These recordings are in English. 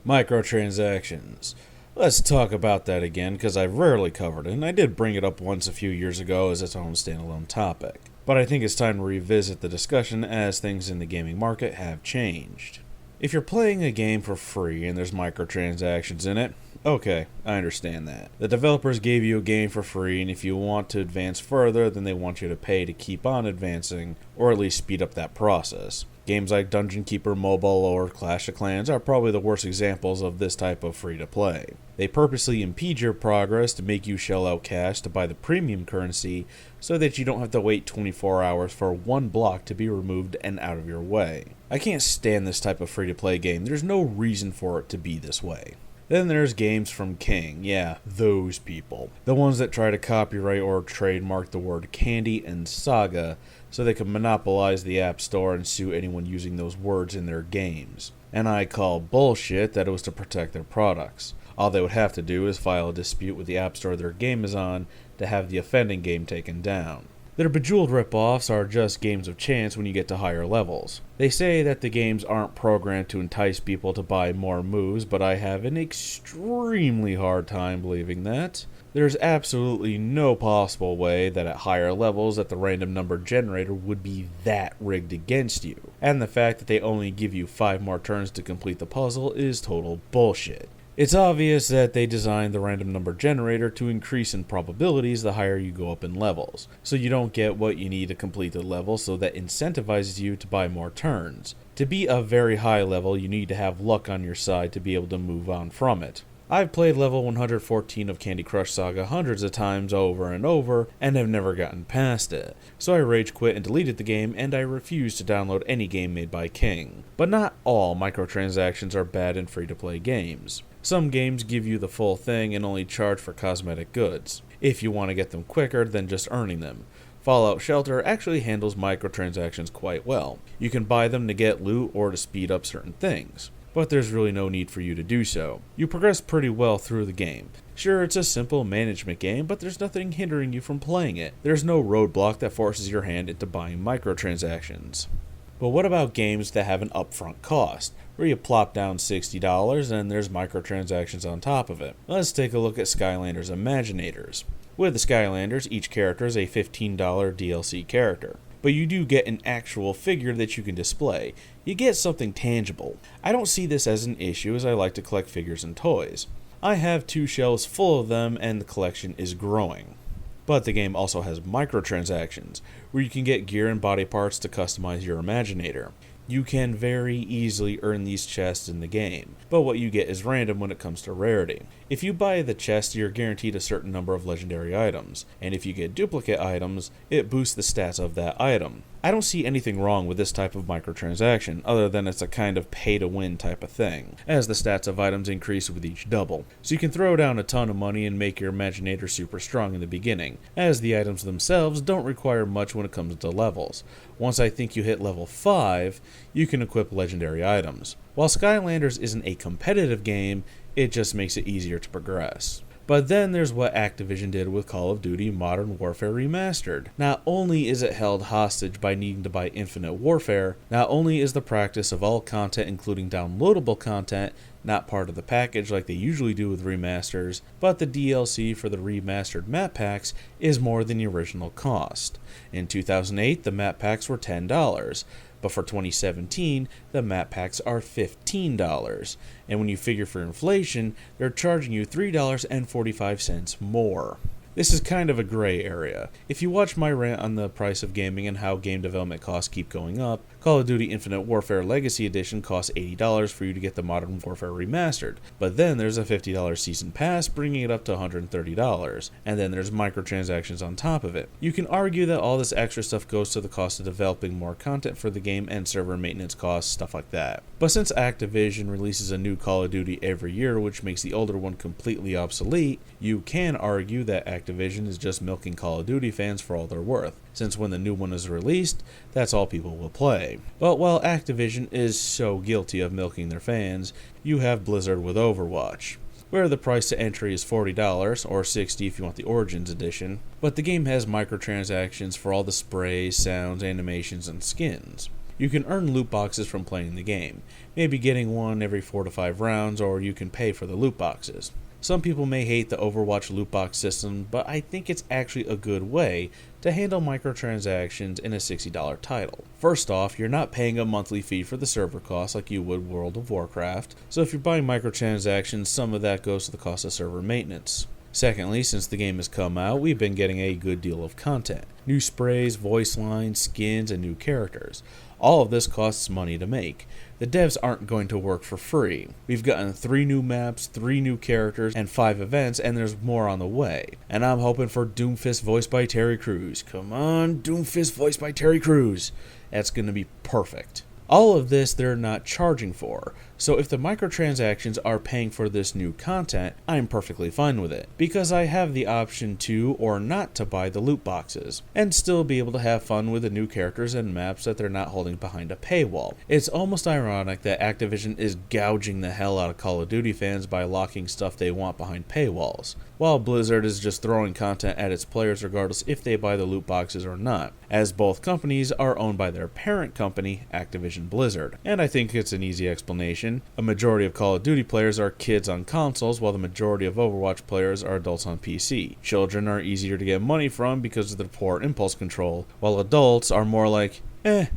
Microtransactions. Let's talk about that again because I've rarely covered it, and I did bring it up once a few years ago as its own standalone topic. But I think it's time to revisit the discussion as things in the gaming market have changed. If you're playing a game for free and there's microtransactions in it, okay, I understand that. The developers gave you a game for free, and if you want to advance further, then they want you to pay to keep on advancing, or at least speed up that process. Games like Dungeon Keeper Mobile or Clash of Clans are probably the worst examples of this type of free-to-play. They purposely impede your progress to make you shell out cash to buy the premium currency so that you don't have to wait 24 hours for one block to be removed and out of your way. I can't stand this type of free-to-play game. There's no reason for it to be this way. Then there's games from King, yeah, those people. The ones that try to copyright or trademark the word candy and saga so they can monopolize the App Store and sue anyone using those words in their games. And I call bullshit that it was to protect their products. All they would have to do is file a dispute with the App Store their game is on to have the offending game taken down. Their bejeweled rip-offs are just games of chance when you get to higher levels. They say that the games aren't programmed to entice people to buy more moves, but I have an extremely hard time believing that. There's absolutely no possible way that at higher levels that the random number generator would be that rigged against you. And the fact that they only give you 5 more turns to complete the puzzle is total bullshit. It's obvious that they designed the random number generator to increase in probabilities the higher you go up in levels, so you don't get what you need to complete the level, so that incentivizes you to buy more turns. To be a very high level, you need to have luck on your side to be able to move on from it. I've played level 114 of Candy Crush Saga hundreds of times over and over, and have never gotten past it. So I rage quit and deleted the game, and I refuse to download any game made by King. But not all microtransactions are bad in free-to-play games. Some games give you the full thing and only charge for cosmetic goods, if you want to get them quicker than just earning them. Fallout Shelter actually handles microtransactions quite well. You can buy them to get loot or to speed up certain things, but there's really no need for you to do so. You progress pretty well through the game. Sure, it's a simple management game, but there's nothing hindering you from playing it. There's no roadblock that forces your hand into buying microtransactions. But what about games that have an upfront cost, where you plop down $60 and there's microtransactions on top of it? Let's take a look at Skylanders Imaginators. With the Skylanders, each character is a $15 DLC character, but you do get an actual figure that you can display. You get something tangible. I don't see this as an issue as I like to collect figures and toys. I have 2 shelves full of them and the collection is growing. But the game also has microtransactions, where you can get gear and body parts to customize your Imaginator. You can very easily earn these chests in the game, but what you get is random when it comes to rarity. If you buy the chest, you're guaranteed a certain number of legendary items, and if you get duplicate items, it boosts the stats of that item. I don't see anything wrong with this type of microtransaction, other than it's a kind of pay-to-win type of thing, as the stats of items increase with each double. So you can throw down a ton of money and make your Imaginator super strong in the beginning, as the items themselves don't require much when it comes to levels. Once I think you hit level 5, you can equip legendary items. While Skylanders isn't a competitive game, it just makes it easier to progress. But then there's what Activision did with Call of Duty Modern Warfare Remastered. Not only is it held hostage by needing to buy Infinite Warfare, not only is the practice of all content including downloadable content not part of the package like they usually do with remasters, but the DLC for the remastered map packs is more than the original cost. In 2008, the map packs were $10. But for 2017, the map packs are $15. And when you figure for inflation, they're charging you $3.45 more. This is kind of a gray area. If you watch my rant on the price of gaming and how game development costs keep going up, Call of Duty Infinite Warfare Legacy Edition costs $80 for you to get the Modern Warfare Remastered, but then there's a $50 season pass bringing it up to $130, and then there's microtransactions on top of it. You can argue that all this extra stuff goes to the cost of developing more content for the game and server maintenance costs, stuff like that. But since Activision releases a new Call of Duty every year, which makes the older one completely obsolete, you can argue that Activision is just milking Call of Duty fans for all they're worth, since when the new one is released, that's all people will play. But while Activision is so guilty of milking their fans, you have Blizzard with Overwatch, where the price to entry is $40, or $60 if you want the Origins edition, but the game has microtransactions for all the sprays, sounds, animations, and skins. You can earn loot boxes from playing the game, maybe getting one every 4 to 5 rounds, or you can pay for the loot boxes. Some people may hate the Overwatch loot box system, but I think it's actually a good way to handle microtransactions in a $60 title. First off, you're not paying a monthly fee for the server costs like you would World of Warcraft, so if you're buying microtransactions, some of that goes to the cost of server maintenance. Secondly, since the game has come out, we've been getting a good deal of content. New sprays, voice lines, skins, and new characters. All of this costs money to make. The devs aren't going to work for free. We've gotten 3 new maps, 3 new characters, and 5 events, and there's more on the way. And I'm hoping for Doomfist voiced by Terry Crews. Come on, Doomfist voiced by Terry Crews. That's going to be perfect. All of this they're not charging for, so if the microtransactions are paying for this new content, I'm perfectly fine with it, because I have the option to or not to buy the loot boxes, and still be able to have fun with the new characters and maps that they're not holding behind a paywall. It's almost ironic that Activision is gouging the hell out of Call of Duty fans by locking stuff they want behind paywalls, while Blizzard is just throwing content at its players regardless if they buy the loot boxes or not, as both companies are owned by their parent company, Activision Blizzard. And I think it's an easy explanation. A majority of Call of Duty players are kids on consoles, while the majority of Overwatch players are adults on PC. Children are easier to get money from because of their poor impulse control, while adults are more like,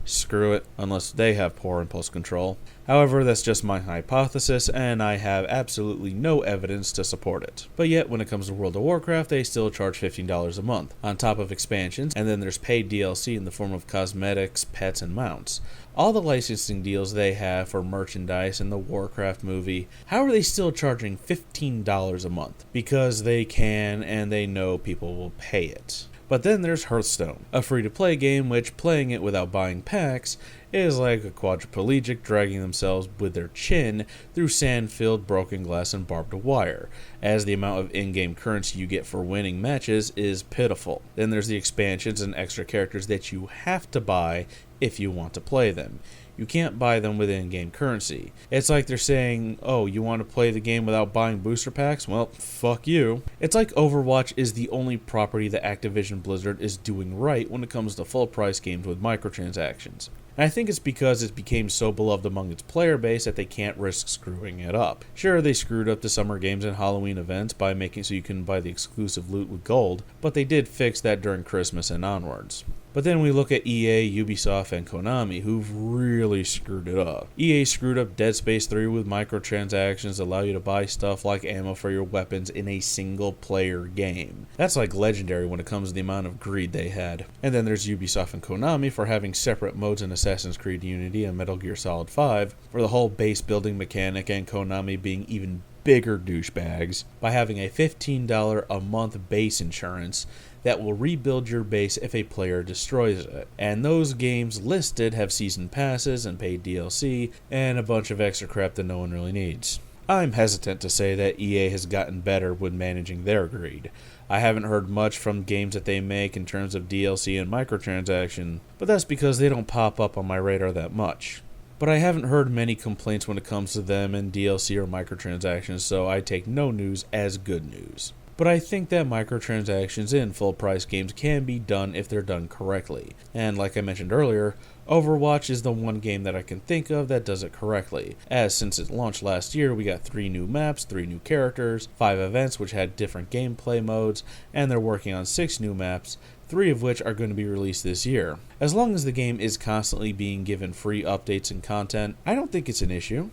screw it, unless they have poor impulse control. However, that's just my hypothesis, and I have absolutely no evidence to support it. But yet, when it comes to World of Warcraft, they still charge $15 a month, on top of expansions, and then there's paid DLC in the form of cosmetics, pets, and mounts. All the licensing deals they have for merchandise in the Warcraft movie, how are they still charging $15 a month? Because they can, and they know people will pay it. But then there's Hearthstone, a free-to-play game which, playing it without buying packs, is like a quadriplegic dragging themselves with their chin through sand-filled broken glass and barbed wire, as the amount of in-game currency you get for winning matches is pitiful. Then there's the expansions and extra characters that you have to buy if you want to play them. You can't buy them with in-game currency. It's like they're saying, oh, you want to play the game without buying booster packs? Well, fuck you. It's like Overwatch is the only property that Activision Blizzard is doing right when it comes to full-price games with microtransactions. And I think it's because it became so beloved among its player base that they can't risk screwing it up. Sure, they screwed up the summer games and Halloween events by making so you can buy the exclusive loot with gold, but they did fix that during Christmas and onwards. But then we look at EA, Ubisoft, and Konami, who've really screwed it up. EA screwed up Dead Space 3 with microtransactions that allow you to buy stuff like ammo for your weapons in a single-player game. That's like legendary when it comes to the amount of greed they had. And then there's Ubisoft and Konami for having separate modes in Assassin's Creed Unity and Metal Gear Solid 5, for the whole base building mechanic, and Konami being even bigger douchebags by having a $15 a month base insurance that will rebuild your base if a player destroys it. And those games listed have season passes and paid DLC and a bunch of extra crap that no one really needs. I'm hesitant to say that EA has gotten better with managing their greed. I haven't heard much from games that they make in terms of DLC and microtransaction, but that's because they don't pop up on my radar that much. But I haven't heard many complaints when it comes to them and DLC or microtransactions, so I take no news as good news. But I think that microtransactions in full-price games can be done if they're done correctly. And like I mentioned earlier, Overwatch is the one game that I can think of that does it correctly, as since it launched last year we got 3 new maps, 3 new characters, 5 events which had different gameplay modes, and they're working on 6 new maps, 3 of which are going to be released this year. As long as the game is constantly being given free updates and content, I don't think it's an issue.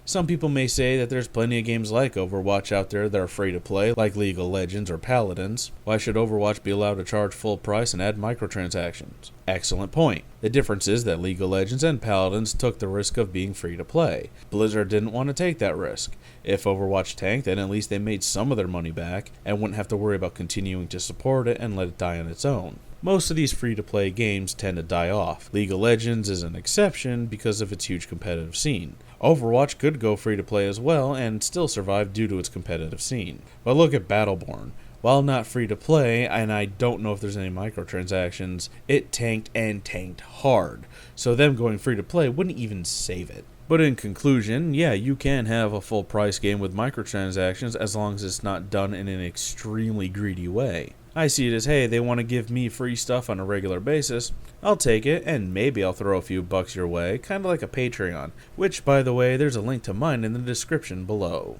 Some people may say that there's plenty of games like Overwatch out there that are free to play, like League of Legends or Paladins. Why should Overwatch be allowed to charge full price and add microtransactions? Excellent point. The difference is that League of Legends and Paladins took the risk of being free to play. Blizzard didn't want to take that risk. If Overwatch tanked, then at least they made some of their money back and wouldn't have to worry about continuing to support it and let it die on its own. Most of these free-to-play games tend to die off. League of Legends is an exception because of its huge competitive scene. Overwatch could go free-to-play as well and still survive due to its competitive scene. But look at Battleborn. While not free-to-play, and I don't know if there's any microtransactions, it tanked and tanked hard. So them going free-to-play wouldn't even save it. But in conclusion, yeah, you can have a full-price game with microtransactions as long as it's not done in an extremely greedy way. I see it as, hey, they want to give me free stuff on a regular basis. I'll take it, and maybe I'll throw a few bucks your way, kind of like a Patreon, which, by the way, there's a link to mine in the description below.